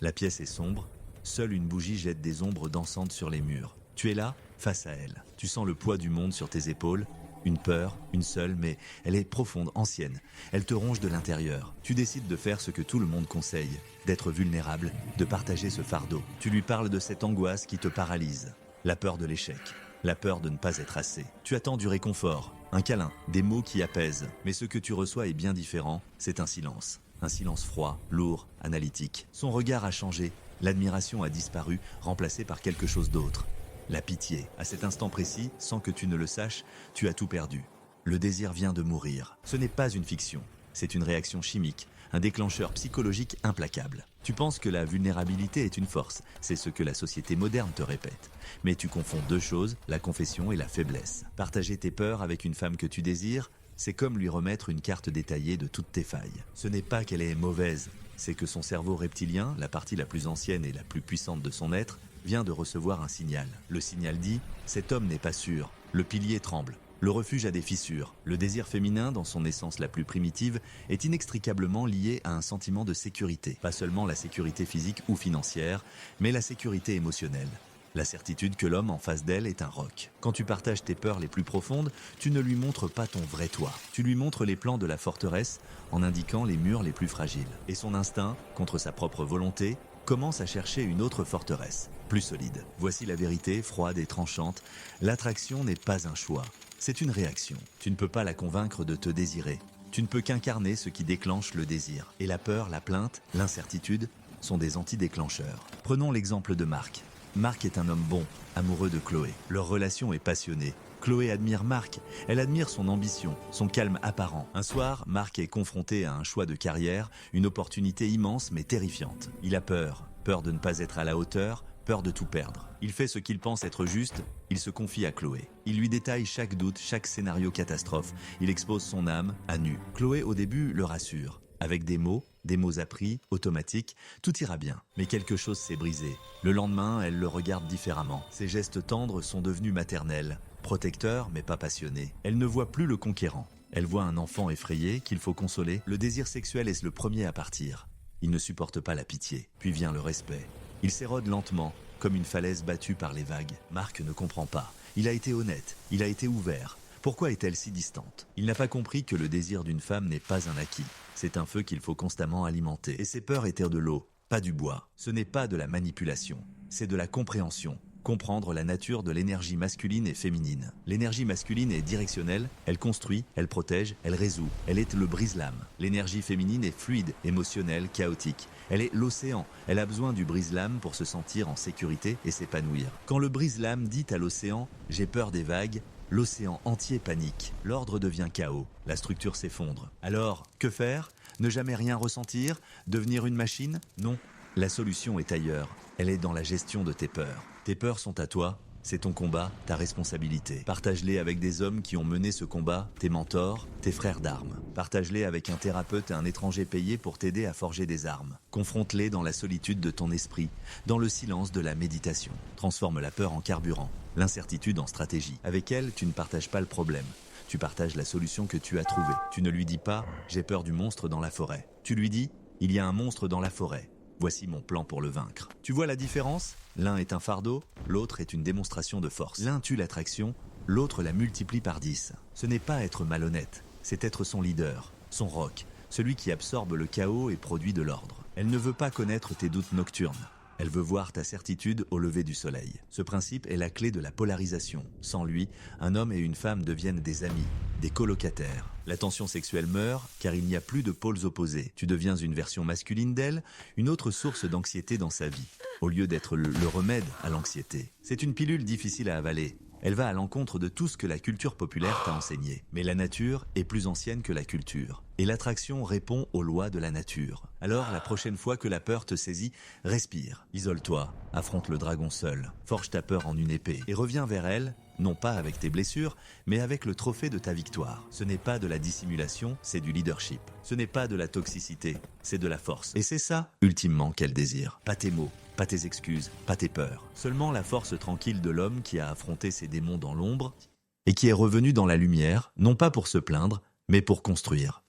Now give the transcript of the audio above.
La pièce est sombre, seule une bougie jette des ombres dansantes sur les murs. Tu es là, face à elle. Tu sens le poids du monde sur tes épaules, une peur, une seule, mais elle est profonde, ancienne. Elle te ronge de l'intérieur. Tu décides de faire ce que tout le monde conseille, d'être vulnérable, de partager ce fardeau. Tu lui parles de cette angoisse qui te paralyse, la peur de l'échec, la peur de ne pas être assez. Tu attends du réconfort, un câlin, des mots qui apaisent. Mais ce que tu reçois est bien différent, c'est un silence. Un silence froid, lourd, analytique. Son regard a changé, l'admiration a disparu, remplacée par quelque chose d'autre. La pitié. À cet instant précis, sans que tu ne le saches, tu as tout perdu. Le désir vient de mourir. Ce n'est pas une fiction, c'est une réaction chimique, un déclencheur psychologique implacable. Tu penses que la vulnérabilité est une force, c'est ce que la société moderne te répète. Mais tu confonds deux choses, la confession et la faiblesse. Partager tes peurs avec une femme que tu désires, c'est comme lui remettre une carte détaillée de toutes tes failles. Ce n'est pas qu'elle est mauvaise, c'est que son cerveau reptilien, la partie la plus ancienne et la plus puissante de son être, vient de recevoir un signal. Le signal dit « cet homme n'est pas sûr ». Le pilier tremble. Le refuge a des fissures. Le désir féminin, dans son essence la plus primitive, est inextricablement lié à un sentiment de sécurité. Pas seulement la sécurité physique ou financière, mais la sécurité émotionnelle. La certitude que l'homme en face d'elle est un roc. Quand tu partages tes peurs les plus profondes, tu ne lui montres pas ton vrai toi. Tu lui montres les plans de la forteresse en indiquant les murs les plus fragiles. Et son instinct, contre sa propre volonté, commence à chercher une autre forteresse, plus solide. Voici la vérité, froide et tranchante. L'attraction n'est pas un choix, c'est une réaction. Tu ne peux pas la convaincre de te désirer. Tu ne peux qu'incarner ce qui déclenche le désir. Et la peur, la plainte, l'incertitude sont des antidéclencheurs. Prenons l'exemple de Marc. Marc est un homme bon, amoureux de Chloé. Leur relation est passionnée. Chloé admire Marc, elle admire son ambition, son calme apparent. Un soir, Marc est confronté à un choix de carrière, une opportunité immense mais terrifiante. Il a peur, peur de ne pas être à la hauteur, peur de tout perdre. Il fait ce qu'il pense être juste, il se confie à Chloé. Il lui détaille chaque doute, chaque scénario catastrophe. Il expose son âme à nu. Chloé au début le rassure. Avec des mots appris, automatiques, tout ira bien. Mais quelque chose s'est brisé. Le lendemain, elle le regarde différemment. Ses gestes tendres sont devenus maternels, protecteurs mais pas passionnés. Elle ne voit plus le conquérant. Elle voit un enfant effrayé qu'il faut consoler. Le désir sexuel est le premier à partir. Il ne supporte pas la pitié. Puis vient le respect. Il s'érode lentement, comme une falaise battue par les vagues. Marc ne comprend pas. Il a été honnête, il a été ouvert. Pourquoi est-elle si distante? Il n'a pas compris que le désir d'une femme n'est pas un acquis. C'est un feu qu'il faut constamment alimenter. Et ses peurs étaient de l'eau, pas du bois. Ce n'est pas de la manipulation, c'est de la compréhension. Comprendre la nature de l'énergie masculine et féminine. L'énergie masculine est directionnelle, elle construit, elle protège, elle résout. Elle est le brise-lames. L'énergie féminine est fluide, émotionnelle, chaotique. Elle est l'océan. Elle a besoin du brise-lames pour se sentir en sécurité et s'épanouir. Quand le brise-lames dit à l'océan « j'ai peur des vagues », l'océan entier panique. L'ordre devient chaos. La structure s'effondre. Alors, que faire? Ne jamais rien ressentir? Devenir une machine? Non. La solution est ailleurs. Elle est dans la gestion de tes peurs. Tes peurs sont à toi, c'est ton combat, ta responsabilité. Partage-les avec des hommes qui ont mené ce combat, tes mentors, tes frères d'armes. Partage-les avec un thérapeute et un étranger payé pour t'aider à forger des armes. Confronte-les dans la solitude de ton esprit, dans le silence de la méditation. Transforme la peur en carburant, l'incertitude en stratégie. Avec elle, tu ne partages pas le problème. Tu partages la solution que tu as trouvée. Tu ne lui dis pas « j'ai peur du monstre dans la forêt ». Tu lui dis « il y a un monstre dans la forêt ». Voici mon plan pour le vaincre. Tu vois la différence? L'un est un fardeau, l'autre est une démonstration de force. L'un tue l'attraction, l'autre la multiplie par 10. Ce n'est pas être malhonnête, c'est être son leader, son roc, celui qui absorbe le chaos et produit de l'ordre. Elle ne veut pas connaître tes doutes nocturnes. Elle veut voir ta certitude au lever du soleil. Ce principe est la clé de la polarisation. Sans lui, un homme et une femme deviennent des amis, des colocataires. La tension sexuelle meurt car il n'y a plus de pôles opposés. Tu deviens une version masculine d'elle, une autre source d'anxiété dans sa vie, au lieu d'être le remède à l'anxiété. C'est une pilule difficile à avaler. Elle va à l'encontre de tout ce que la culture populaire t'a enseigné. Mais la nature est plus ancienne que la culture. Et l'attraction répond aux lois de la nature. Alors, la prochaine fois que la peur te saisit, respire, isole-toi, affronte le dragon seul, forge ta peur en une épée et reviens vers elle, non pas avec tes blessures, mais avec le trophée de ta victoire. Ce n'est pas de la dissimulation, c'est du leadership. Ce n'est pas de la toxicité, c'est de la force. Et c'est ça, ultimement, qu'elle désire. Pas tes mots, pas tes excuses, pas tes peurs. Seulement la force tranquille de l'homme qui a affronté ses démons dans l'ombre et qui est revenu dans la lumière, non pas pour se plaindre, mais pour construire.